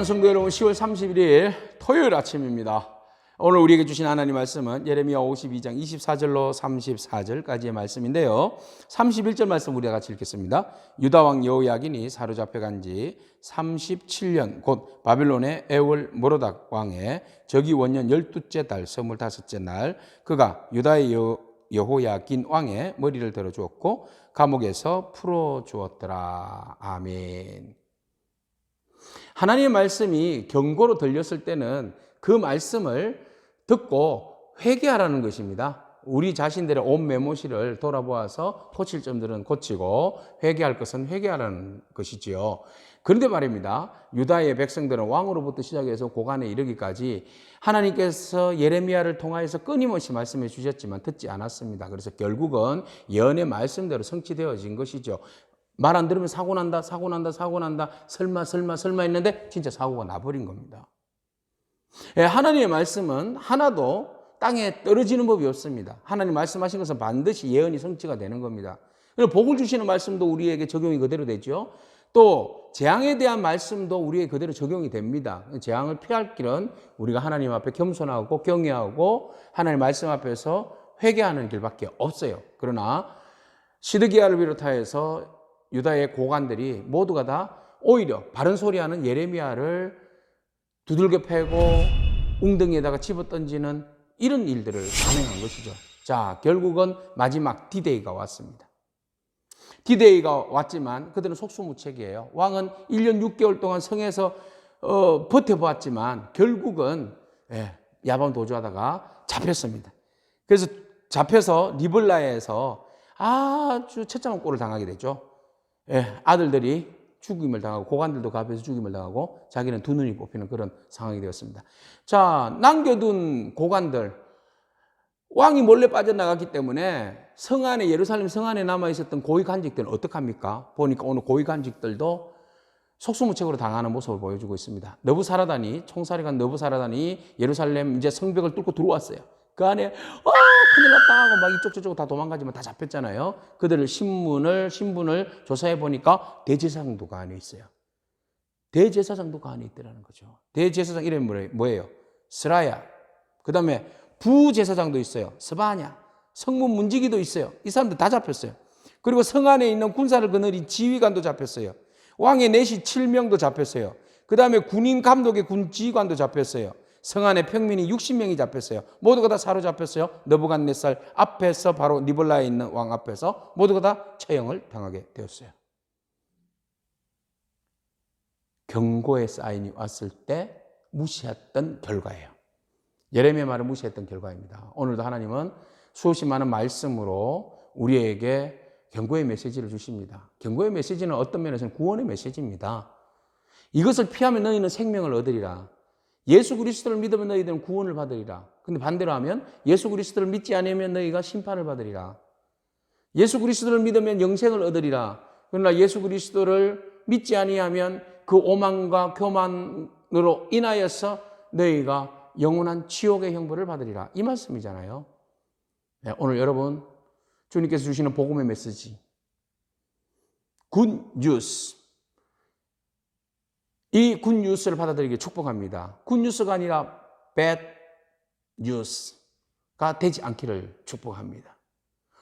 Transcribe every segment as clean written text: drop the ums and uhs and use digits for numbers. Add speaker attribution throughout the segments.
Speaker 1: 사랑하는 성도 여러분, 10월 31일 토요일 아침입니다. 오늘 우리에게 주신 하나님 말씀은 예레미야 52장 24절로 34절까지의 말씀인데요. 31절 말씀 우리가 같이 읽겠습니다. 유다 왕 여호야긴이 사로잡혀 간 지 37년 곧 바빌론의 에울 모로닥 왕의 저기 원년 12째 달 25째 날 그가 유다의 여호야긴 왕의 머리를 들어 주었고 감옥에서 풀어 주었더라. 아멘. 하나님의 말씀이 경고로 들렸을 때는 그 말씀을 듣고 회개하라는 것입니다. 우리 자신들의 온 메모시를 돌아보아서 고칠 점들은 고치고 회개할 것은 회개하라는 것이지요. 그런데 말입니다. 유다의 백성들은 왕으로부터 시작해서 고관에 이르기까지 하나님께서 예레미야를 통하여서 끊임없이 말씀해 주셨지만 듣지 않았습니다. 그래서 결국은 예언의 말씀대로 성취되어진 것이죠. 말 안 들으면 사고 난다, 사고 난다, 사고 난다, 설마 했는데 진짜 사고가 나버린 겁니다. 하나님의 말씀은 하나도 땅에 떨어지는 법이 없습니다. 하나님 말씀하신 것은 반드시 예언이 성취가 되는 겁니다. 그리고 복을 주시는 말씀도 우리에게 적용이 그대로 되죠. 또 재앙에 대한 말씀도 우리에게 그대로 적용이 됩니다. 재앙을 피할 길은 우리가 하나님 앞에 겸손하고 경외하고 하나님 말씀 앞에서 회개하는 길밖에 없어요. 그러나 시드기야를 비롯하여서 유다의 고관들이 모두가 다 오히려 바른 소리하는 예레미야를 두들겨 패고 웅덩이에다가 집어던지는 이런 일들을 감행한 것이죠. 자, 결국은 마지막 디데이가 왔습니다. 디데이가 왔지만 그들은 속수무책이에요. 왕은 1년 6개월 동안 성에서 버텨보았지만 결국은 야반 도주하다가 잡혔습니다. 그래서 잡혀서 리블라에서 아주 처참한 꼴을 당하게 되죠. 아들들이 죽임을 당하고 고관들도 갑에서 죽임을 당하고 자기는 두 눈이 뽑히는 그런 상황이 되었습니다. 자, 남겨둔 고관들, 왕이 몰래 빠져나갔기 때문에 성 안에, 예루살렘 성 안에 남아있었던 고위 간직들은 어떡합니까? 보니까 오늘 고위 간직들도 속수무책으로 당하는 모습을 보여주고 있습니다. 너부사라단이, 총사령관 너부사라단이 예루살렘 이제 성벽을 뚫고 들어왔어요. 그 안에 큰일 났다 하고 막 이쪽 저쪽 다 도망가지만 다 잡혔잖아요. 그들을 신분을 조사해 보니까 대제사장도 그 안에 있어요. 대제사장도 그 안에 있더라는 거죠. 대제사장 이름이 뭐예요? 스라야. 그 다음에 부제사장도 있어요. 스바냐. 성문 문지기도 있어요. 이 사람들 다 잡혔어요. 그리고 성 안에 있는 군사를 거느린 지휘관도 잡혔어요. 왕의 내시 7명도 잡혔어요. 그 다음에 군인 감독의 군 지휘관도 잡혔어요. 성 안에 평민이 60명이 잡혔어요. 모두가 다 사로잡혔어요. 느부갓네살 앞에서, 바로 리블라에 있는 왕 앞에서 모두가 다 처형을 당하게 되었어요. 경고의 사인이 왔을 때 무시했던 결과예요. 예레미야 말을 무시했던 결과입니다. 오늘도 하나님은 수없이 많은 말씀으로 우리에게 경고의 메시지를 주십니다. 경고의 메시지는 어떤 면에서는 구원의 메시지입니다. 이것을 피하면 너희는 생명을 얻으리라. 예수 그리스도를 믿으면 너희들은 구원을 받으리라. 근데 반대로 하면 예수 그리스도를 믿지 않으면 너희가 심판을 받으리라. 예수 그리스도를 믿으면 영생을 얻으리라. 그러나 예수 그리스도를 믿지 아니하면 그 오만과 교만으로 인하여서 너희가 영원한 지옥의 형벌을 받으리라. 이 말씀이잖아요. 네, 오늘 여러분 주님께서 주시는 복음의 메시지, 굿 뉴스, 이 굿뉴스를 받아들이기에 축복합니다. 굿뉴스가 아니라 bad news가 되지 않기를 축복합니다.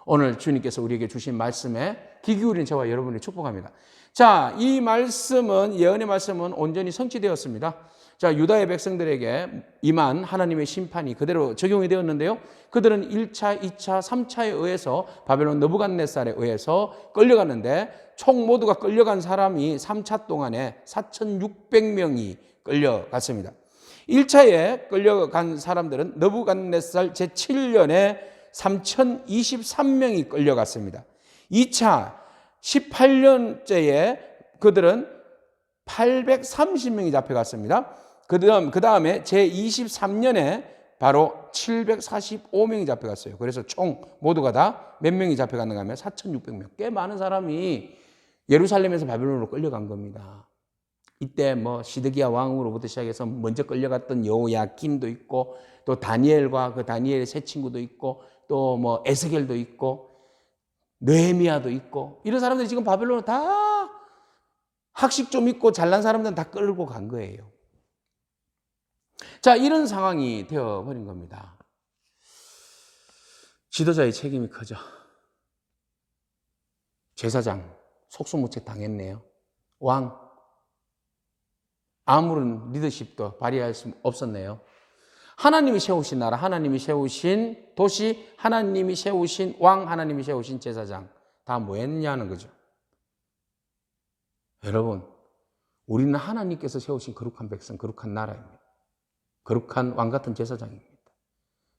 Speaker 1: 오늘 주님께서 우리에게 주신 말씀에 귀 기울인 저와 여러분을 축복합니다. 자, 이 말씀은, 예언의 말씀은 온전히 성취되었습니다. 자, 유다의 백성들에게 임한 하나님의 심판이 그대로 적용이 되었는데요. 그들은 1차, 2차, 3차에 의해서 바벨론 느부갓네살에 의해서 끌려갔는데 총 모두가 끌려간 사람이 3차 동안에 4,600명이 끌려갔습니다. 1차에 끌려간 사람들은 느부갓네살 제7년에 3,023명이 끌려갔습니다. 2차 18년째에 그들은 830명이 잡혀갔습니다. 그 다음에 제23년에 바로 745명이 잡혀갔어요. 그래서 총 모두가 다 몇 명이 잡혀갔는가 하면 4,600명. 꽤 많은 사람이 예루살렘에서 바벨론으로 끌려간 겁니다. 이때 뭐 시드기야 왕으로부터 시작해서 먼저 끌려갔던 여호야긴도 있고, 또 다니엘과 그 다니엘의 세 친구도 있고, 또 뭐 에스겔도 있고, 느헤미야도 있고, 이런 사람들이 지금 바벨론으로 다 학식 좀 있고 잘난 사람들은 다 끌고 간 거예요. 자, 이런 상황이 되어버린 겁니다. 지도자의 책임이 크죠. 제사장 속수무책 당했네요. 왕 아무런 리더십도 발휘할 수 없었네요. 하나님이 세우신 나라, 하나님이 세우신 도시, 하나님이 세우신 왕, 하나님이 세우신 제사장 다 뭐 했냐는 거죠. 여러분, 우리는 하나님께서 세우신 거룩한 백성, 거룩한 나라입니다. 거룩한 왕 같은 제사장입니다.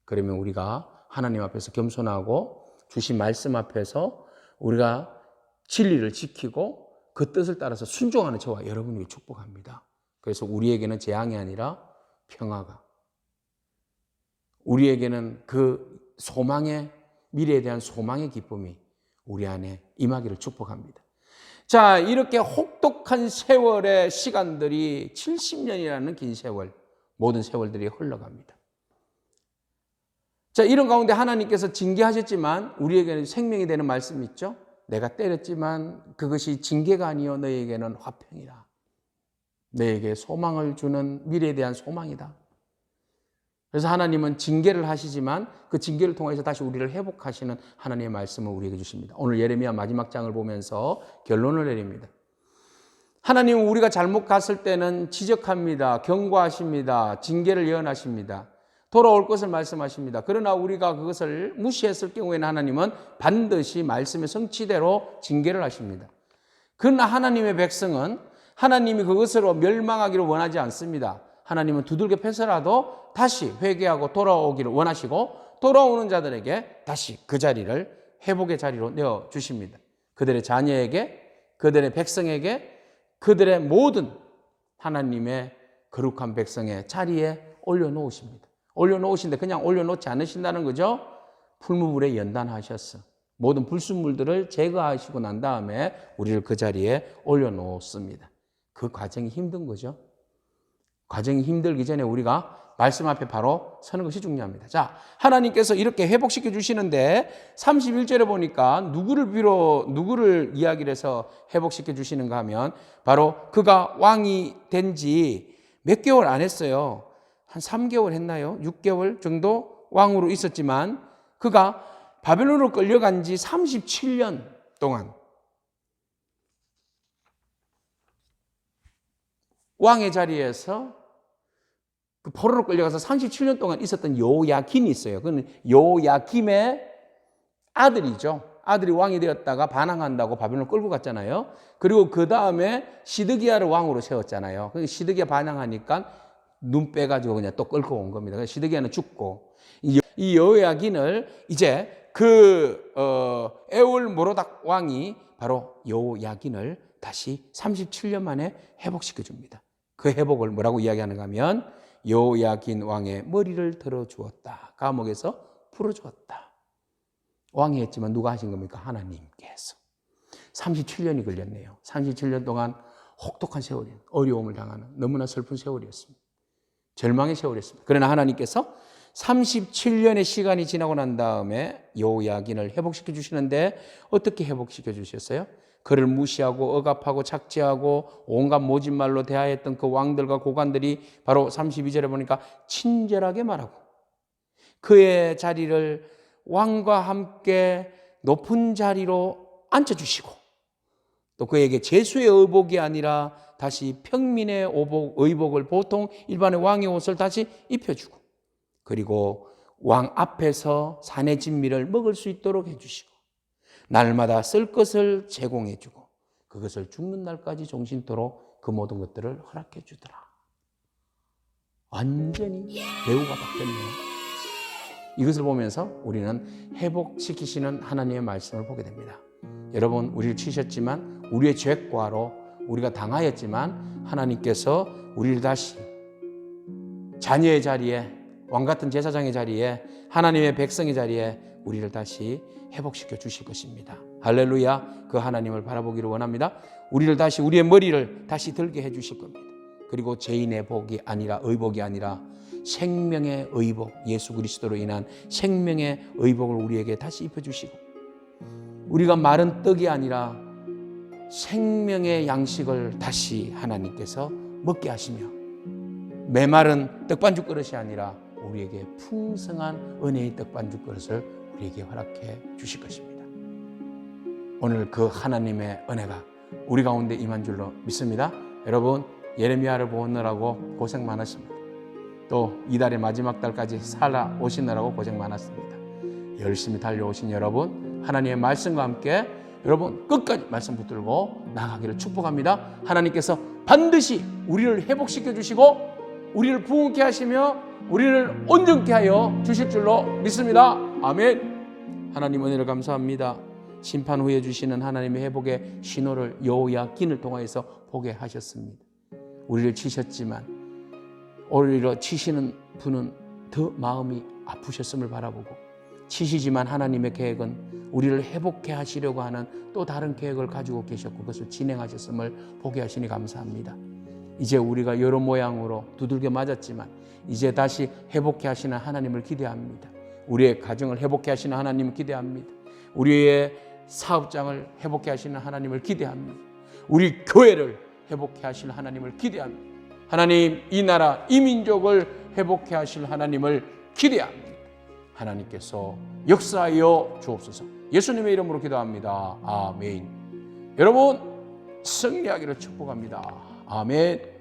Speaker 1: 그러면 우리가 하나님 앞에서 겸손하고 주신 말씀 앞에서 우리가 진리를 지키고 그 뜻을 따라서 순종하는 저와 여러분에게 축복합니다. 그래서 우리에게는 재앙이 아니라 평화가, 우리에게는 그 소망의, 미래에 대한 소망의 기쁨이 우리 안에 임하기를 축복합니다. 자, 이렇게 혹독한 세월의 시간들이 70년이라는 긴 세월, 모든 세월들이 흘러갑니다. 자, 이런 가운데 하나님께서 징계하셨지만 우리에게는 생명이 되는 말씀이 있죠. 내가 때렸지만 그것이 징계가 아니요 너에게는 화평이다. 너에게 소망을 주는 미래에 대한 소망이다. 그래서 하나님은 징계를 하시지만 그 징계를 통해서 다시 우리를 회복하시는 하나님의 말씀을 우리에게 주십니다. 오늘 예레미야 마지막 장을 보면서 결론을 내립니다. 하나님은 우리가 잘못 갔을 때는 지적합니다. 경고하십니다. 징계를 예언하십니다. 돌아올 것을 말씀하십니다. 그러나 우리가 그것을 무시했을 경우에는 하나님은 반드시 말씀의 성취대로 징계를 하십니다. 그러나 하나님의 백성은 하나님이 그것으로 멸망하기를 원하지 않습니다. 하나님은 두들겨 패서라도 다시 회개하고 돌아오기를 원하시고 돌아오는 자들에게 다시 그 자리를 회복의 자리로 내어주십니다. 그들의 자녀에게, 그들의 백성에게, 그들의 모든 하나님의 거룩한 백성의 자리에 올려놓으십니다. 올려놓으신데 그냥 올려놓지 않으신다는 거죠. 풀무불에 연단하셨어. 모든 불순물들을 제거하시고 난 다음에 우리를 그 자리에 올려놓습니다. 그 과정이 힘든 거죠. 과정이 힘들기 전에 우리가 말씀 앞에 바로 서는 것이 중요합니다. 자, 하나님께서 이렇게 회복시켜 주시는데 31절에 보니까 누구를 이야기를 해서 회복시켜 주시는가 하면 바로 그가 왕이 된 지 몇 개월 안 했어요. 한 3개월 했나요? 6개월 정도 왕으로 있었지만 그가 바벨론으로 끌려간 지 37년 동안 왕의 자리에서 그 포로로 끌려가서 37년 동안 있었던 요야긴이 있어요. 그는 요야김의 아들이죠. 아들이 왕이 되었다가 반항한다고 바벨론을 끌고 갔잖아요. 그리고 그 다음에 시드기야를 왕으로 세웠잖아요. 시드기야 반항하니까 눈 빼가지고 그냥 또 끌고 온 겁니다. 그래서 시드기야는 죽고 이 요야긴을 이제 에울 모로닥 왕이 바로 요야긴을 다시 37년 만에 회복시켜 줍니다. 그 회복을 뭐라고 이야기하는가 하면 요야긴 왕의 머리를 들어주었다. 감옥에서 풀어주었다. 왕이 했지만 누가 하신 겁니까? 하나님께서. 37년이 걸렸네요. 37년 동안 혹독한 세월이, 어려움을 당하는 너무나 슬픈 세월이었습니다. 절망의 세월이었습니다. 그러나 하나님께서 37년의 시간이 지나고 난 다음에 요야긴을 회복시켜 주시는데 어떻게 회복시켜 주셨어요? 그를 무시하고 억압하고 착취하고 온갖 모진말로 대하였던 그 왕들과 고관들이 바로 32절에 보니까 친절하게 말하고 그의 자리를 왕과 함께 높은 자리로 앉혀주시고 또 그에게 제수의 의복이 아니라 다시 평민의 의복을 보통 일반의 왕의 옷을 다시 입혀주고 그리고 왕 앞에서 산의 진미를 먹을 수 있도록 해주시고 날마다 쓸 것을 제공해주고 그것을 죽는 날까지 종신토록 그 모든 것들을 허락해 주더라. 완전히 배우가 바뀌었네요. 이것을 보면서 우리는 회복시키시는 하나님의 말씀을 보게 됩니다. 여러분, 우리를 치셨지만 우리의 죄과로 우리가 당하였지만 하나님께서 우리를 다시 자녀의 자리에, 왕같은 제사장의 자리에, 하나님의 백성의 자리에 우리를 다시 회복시켜 주실 것입니다. 할렐루야. 그 하나님을 바라보기를 원합니다. 우리를 다시, 우리의 머리를 다시 들게 해 주실 겁니다. 그리고 죄인의 복이 아니라, 의복이 아니라 생명의 의복, 예수 그리스도로 인한 생명의 의복을 우리에게 다시 입혀주시고 우리가 마른 떡이 아니라 생명의 양식을 다시 하나님께서 먹게 하시며 메마른 떡반죽 그릇이 아니라 우리에게 풍성한 은혜의 떡반죽 그릇을 우리에게 허락해 주실 것입니다. 오늘 그 하나님의 은혜가 우리 가운데 임한 줄로 믿습니다. 여러분, 예레미야를 보느라고 고생 많으십니다. 또 이달의 마지막 달까지 살아오시느라고 고생 많았습니다. 열심히 달려오신 여러분, 하나님의 말씀과 함께 여러분 끝까지 말씀 붙들고 나가기를 축복합니다. 하나님께서 반드시 우리를 회복시켜 주시고 우리를 부흥케 하시며 우리를 온전케 하여 주실 줄로 믿습니다. 아멘. 하나님 은혜를 감사합니다. 심판 후에 주시는 하나님의 회복의 신호를 여호야긴을 통하여서 보게 하셨습니다. 우리를 치셨지만 오히려 치시는 분은 더 마음이 아프셨음을 바라보고, 치시지만 하나님의 계획은 우리를 회복해 하시려고 하는 또 다른 계획을 가지고 계셨고 그것을 진행하셨음을 보게 하시니 감사합니다. 이제 우리가 여러 모양으로 두들겨 맞았지만 이제 다시 회복해 하시는 하나님을 기대합니다. 우리의 가정을 회복해 하시는 하나님을 기대합니다. 우리의 사업장을 회복해 하시는 하나님을 기대합니다. 우리 교회를 회복해 하실 하나님을 기대합니다. 하나님, 이 나라, 이 민족을 회복해 하실 하나님을 기대합니다. 하나님께서 역사하여 주옵소서. 예수님의 이름으로 기도합니다. 아멘. 여러분, 승리하기를 축복합니다. 아멘.